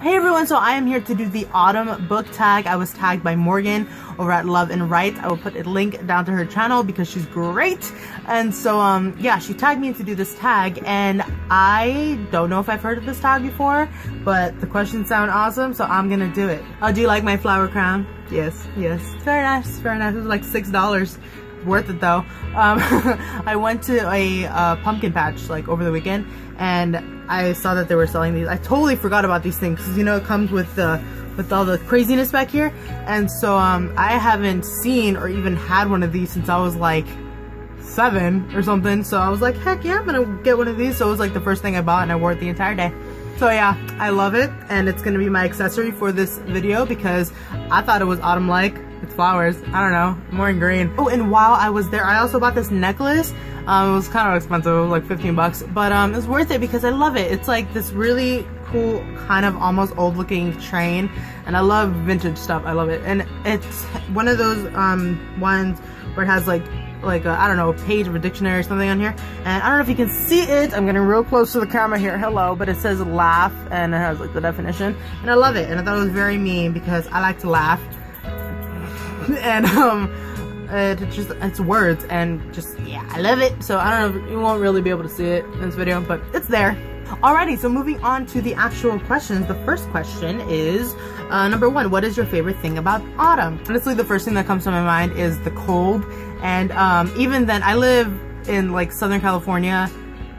Hey everyone, so I am here to do the autumn book tag. I was tagged by Morgan over at Love and Write. I will put a link down to her channel because she's great. And so yeah, she tagged me to do this tag, and I don't know if I've heard of this tag before, but the questions sound awesome, so I'm gonna do it. Oh, do you like my flower crown? Yes, yes. Very nice, very nice. It was like $6. Worth it though. I went to a pumpkin patch like over the weekend, and I saw that they were selling these. I totally forgot about these things because, you know, it comes with all the craziness back here, and so I haven't seen or even had one of these since I was like 7 or something. So I was like, heck yeah, I'm gonna get one of these. So it was like the first thing I bought, and I wore it the entire day. So yeah, I love it, and it's gonna be my accessory for this video because I thought it was autumn-like. It's flowers. I don't know. I'm wearing green. Oh, and while I was there, I also bought this necklace. It was kind of expensive. It was like 15 bucks, but it was worth it because I love it. It's like this really cool, kind of almost old-looking chain, and I love vintage stuff. I love it, and it's one of those ones where it has like I don't know, a page of a dictionary or something on here, and I don't know if you can see it. I'm getting real close to the camera here. Hello, but it says laugh, and it has like the definition, and I love it. And I thought it was very mean because I like to laugh. And it's words, and just, yeah, I love it. So I don't know, you won't really be able to see it in this video, but it's there. Alrighty, so moving on to the actual questions. The first question is number 1, what is your favorite thing about autumn? Honestly, the first thing that comes to my mind is the cold, and even then, I live in like Southern California,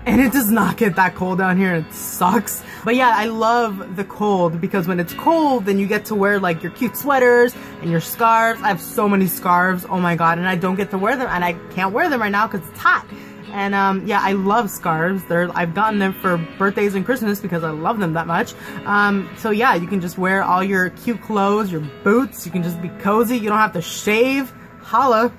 and it does not get that cold down here. It sucks. But yeah, I love the cold because when it's cold, then you get to wear like your cute sweaters and your scarves. I have so many scarves, oh my god, and I don't get to wear them, and I can't wear them right now because it's hot. And yeah, I love scarves. I've gotten them for birthdays and Christmas because I love them that much. So yeah, you can just wear all your cute clothes, your boots. You can just be cozy. You don't have to shave. Holla.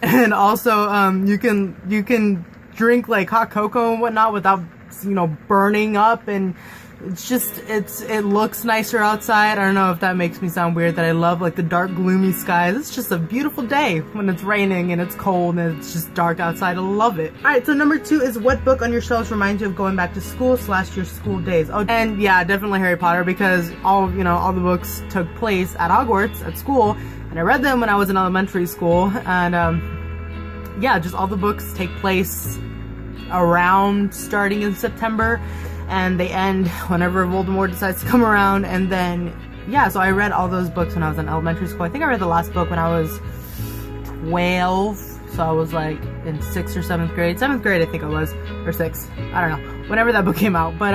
And also, you can drink like hot cocoa and whatnot without, you know, burning up, and it looks nicer outside. I don't know if that makes me sound weird that I love like the dark gloomy skies. It's just a beautiful day when it's raining and it's cold and it's just dark outside. I love it. Alright, so number 2 is what book on your shelves reminds you of going back to school / your school days? Oh, and yeah, definitely Harry Potter, because all the books took place at Hogwarts at school, and I read them when I was in elementary school, and yeah, just all the books take place around starting in September, and they end whenever Voldemort decides to come around. And then yeah, so I read all those books when I was in elementary school. I think I read the last book when I was 12, so I was like in 6th or 7th grade. 7th grade I think I was, or 6th, I don't know, whenever that book came out. But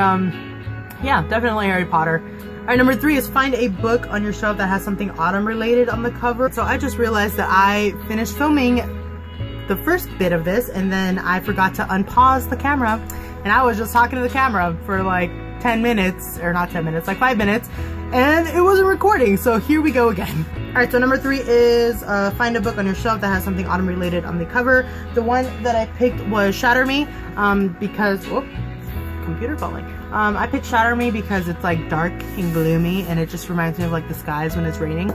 yeah, definitely Harry Potter. Alright, number 3 is find a book on your shelf that has something autumn related on the cover. So I just realized that I finished filming the first bit of this, and then I forgot to unpause the camera, and I was just talking to the camera for like 10 minutes, or not 10 minutes, like 5 minutes, and it wasn't recording, so here we go again. Alright, so number 3 is find a book on your shelf that has something autumn related on the cover. The one that I picked was Shatter Me, because, whoop, computer falling. I picked Shatter Me because it's like dark and gloomy, and it just reminds me of like the skies when it's raining.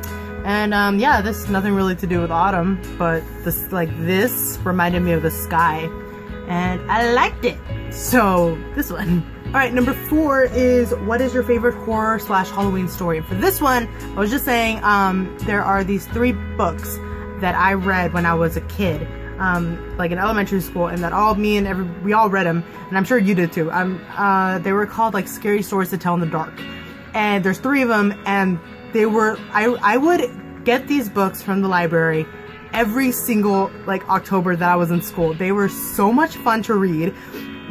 And yeah, this is nothing really to do with autumn, but this reminded me of the sky, and I liked it. So this one. Alright, number 4 is what is your favorite horror / Halloween story? And for this one, I was just saying, there are these 3 books that I read when I was a kid, like in elementary school, and that we all read them, and I'm sure you did too. They were called like Scary Stories to Tell in the Dark, and there's 3 of them, and they were, I would get these books from the library every single like October that I was in school. They were so much fun to read.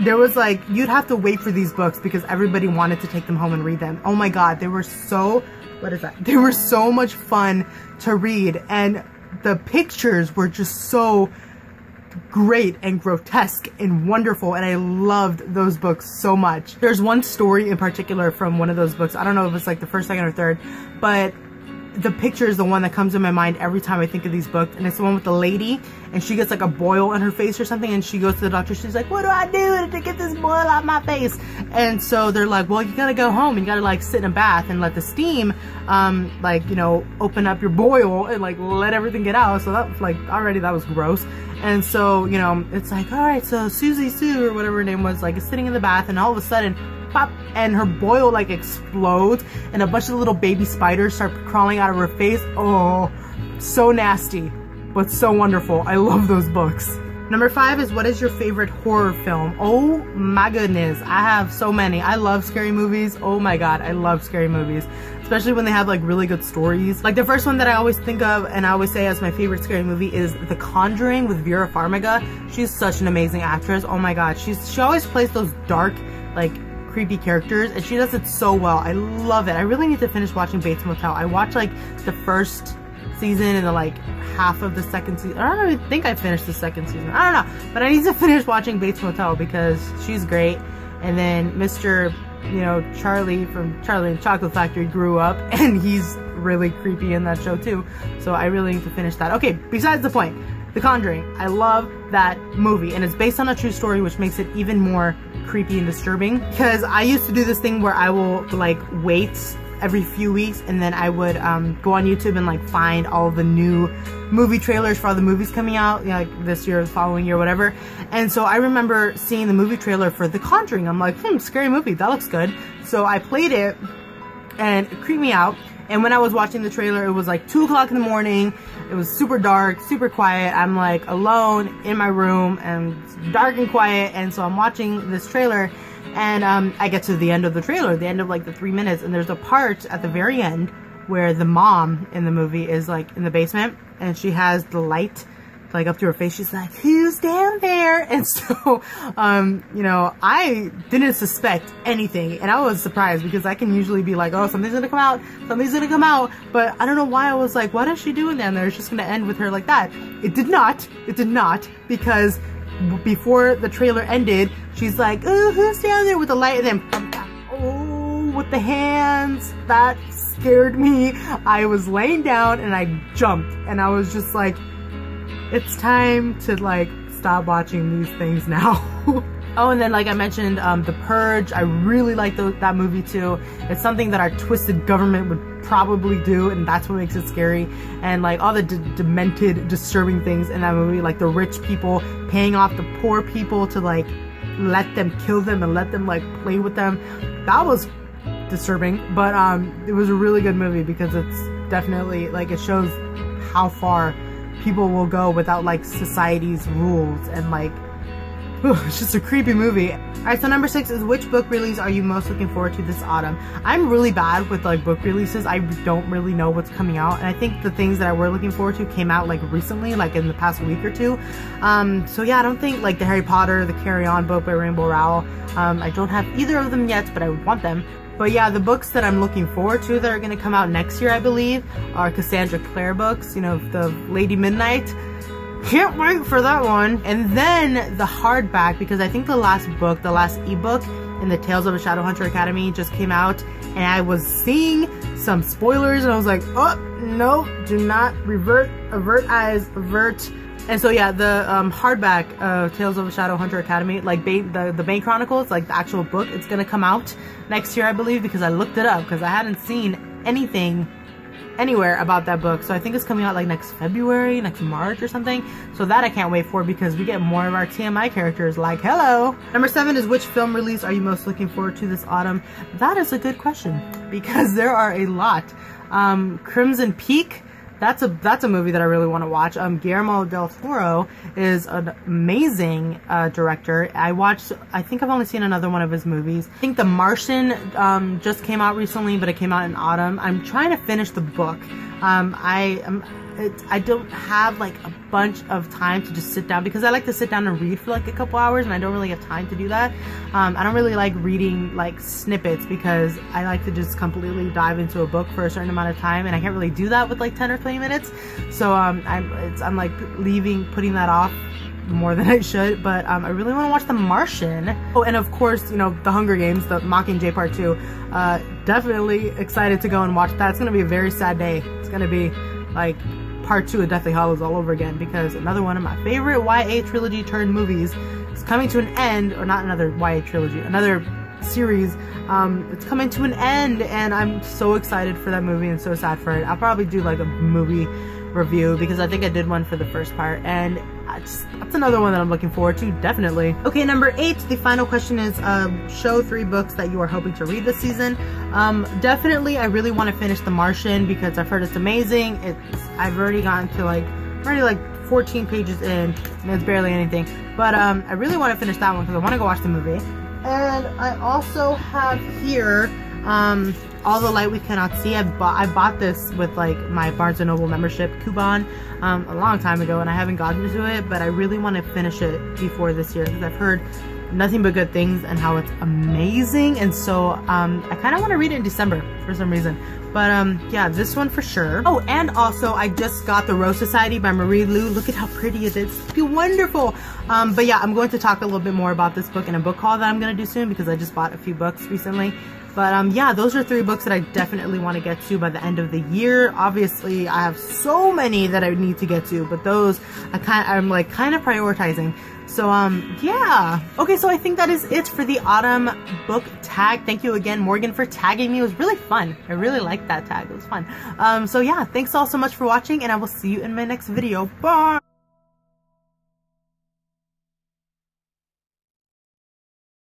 There was like, you'd have to wait for these books because everybody wanted to take them home and read them. Oh my god, they were so, they were so much fun to read, and the pictures were just so great and grotesque and wonderful, and I loved those books so much. There's one story in particular from one of those books. I don't know if it's like the first, second, or third, but the picture is the one that comes to my mind every time I think of these books, and it's the one with the lady, and she gets like a boil on her face or something, and she goes to the doctor. She's like, what do I do to get this boil out my face? And so they're like, well, you gotta go home and you gotta like sit in a bath and let the steam like, you know, open up your boil and like let everything get out. So that, like, already that was gross. And so, you know, it's like, all right, so Susie Sue or whatever her name was, like, is sitting in the bath, and all of a sudden pop, and her boil like explodes and a bunch of little baby spiders start crawling out of her face. Oh, so nasty, but so wonderful. I love those books. Number 5 is, what is your favorite horror film? Oh my goodness, I have so many. I love scary movies. Oh my god, I love scary movies. Especially when they have like really good stories. Like the first one that I always think of and I always say as my favorite scary movie is The Conjuring with Vera Farmiga. She's such an amazing actress. Oh my god, she always plays those dark, like creepy characters, and she does it so well. I love it. I really need to finish watching Bates Motel. I watched like the first season and then like half of the second season. I don't even think I finished the second season. I don't know, but I need to finish watching Bates Motel because she's great. And then Mr. you know, Charlie from Charlie and the Chocolate Factory grew up, and he's really creepy in that show too. So I really need to finish that. Okay, besides the point, The Conjuring. I love that movie, and it's based on a true story, which makes it even more creepy and disturbing. Because I used to do this thing where I will like wait every few weeks, and then I would go on YouTube and like find all the new movie trailers for all the movies coming out, you know, like this year, the following year, whatever. And so I remember seeing the movie trailer for The Conjuring. I'm like, scary movie, that looks good. So I played it, and it creeped me out. And when I was watching the trailer, it was like 2 o'clock in the morning. It was super dark, super quiet. I'm like alone in my room, and it's dark and quiet. And so I'm watching this trailer, and I get to the end of the trailer, the end of like the 3 minutes, and there's a part at the very end where the mom in the movie is like in the basement, and she has the light like up to her face. She's like, who's down there? And so, you know, I didn't suspect anything, and I was surprised because I can usually be like, oh, something's gonna come out, something's gonna come out, but I don't know why I was like, what is she doing down there? It's just gonna end with her like that. It did not, because before the trailer ended, she's like, oh, who's down there with the light? And then, oh, with the hands. That scared me. I was laying down and I jumped, and I was just like, it's time to like stop watching these things now. Oh, and then like I mentioned, The Purge. I really like that movie too. It's something that our twisted government would probably do, and that's what makes it scary. And like all the demented, disturbing things in that movie, like the rich people paying off the poor people to like let them kill them and let them like play with them. That was disturbing, but it was a really good movie because it's definitely like, it shows how far people will go without like society's rules, and like, it's just a creepy movie. Alright, so number 6 is, which book release are you most looking forward to this autumn? I'm really bad with like book releases. I don't really know what's coming out, and I think the things that I were looking forward to came out like recently, like in the past week or two. So yeah, I don't think like the Harry Potter, the Carry On book by Rainbow Rowell. I don't have either of them yet, but I would want them. But yeah, the books that I'm looking forward to that are going to come out next year, I believe, are Cassandra Clare books, you know, the Lady Midnight. Can't wait for that one. And then the hardback, because I think the last book, the last ebook in the Tales of a Shadowhunter Academy just came out, and I was seeing some spoilers, and I was like, oh, no, do not avert eyes, avert. And so yeah, the hardback of Tales of a Shadowhunter Academy, like the Bane Chronicles, like the actual book, it's gonna come out next year, I believe, because I looked it up because I hadn't seen anything anywhere about that book. So I think it's coming out like next February, next March or something. So that I can't wait for, because we get more of our TMI characters, like, hello. Number 7 is, which film release are you most looking forward to this autumn? That is a good question, because there are a lot. Crimson Peak. That's a movie that I really want to watch. Guillermo del Toro is an amazing director. I think I've only seen another one of his movies. I think The Martian just came out recently, but it came out in autumn. I'm trying to finish the book. I don't have like a bunch of time to just sit down, because I like to sit down and read for like a couple hours, and I don't really have time to do that. I don't really like reading like snippets, because I like to just completely dive into a book for a certain amount of time, and I can't really do that with like 10 or 20 minutes. So I'm like putting that off more than I should, but I really want to watch The Martian. Oh, and of course, you know, The Hunger Games, the Mockingjay Part 2. Definitely excited to go and watch that. It's gonna be a very sad day. It's gonna be like Part 2 of Deathly Hallows all over again, because another one of my favorite YA trilogy turned movies is coming to an end, or not another YA trilogy, another series. It's coming to an end, and I'm so excited for that movie and so sad for it. I'll probably do like a movie review because I think I did one for the first part, and that's another one that I'm looking forward to, definitely. Okay, number 8, the final question is show 3 books that you are hoping to read this season. Definitely, I really want to finish The Martian because I've heard it's amazing. I've already gotten to like 14 pages in, and it's barely anything. But I really want to finish that one because I want to go watch the movie. And I also have here All the Light We Cannot See. I bought this with like my Barnes & Noble membership coupon a long time ago, and I haven't gotten to it, but I really want to finish it before this year because I've heard nothing but good things and how it's amazing. And so I kind of want to read it in December for some reason. But yeah, this one for sure. Oh, and also I just got The Rose Society by Marie Lu. Look at how pretty it is. It's wonderful. But yeah, I'm going to talk a little bit more about this book in a book haul that I'm going to do soon because I just bought a few books recently. But yeah, those are 3 books that I definitely want to get to by the end of the year. Obviously, I have so many that I need to get to, but those I'm like kind of prioritizing. So yeah. Okay, so I think that is it for the autumn book tag. Thank you again, Morgan, for tagging me. It was really fun. I really liked that tag. It was fun. So yeah, thanks all so much for watching, and I will see you in my next video. Bye!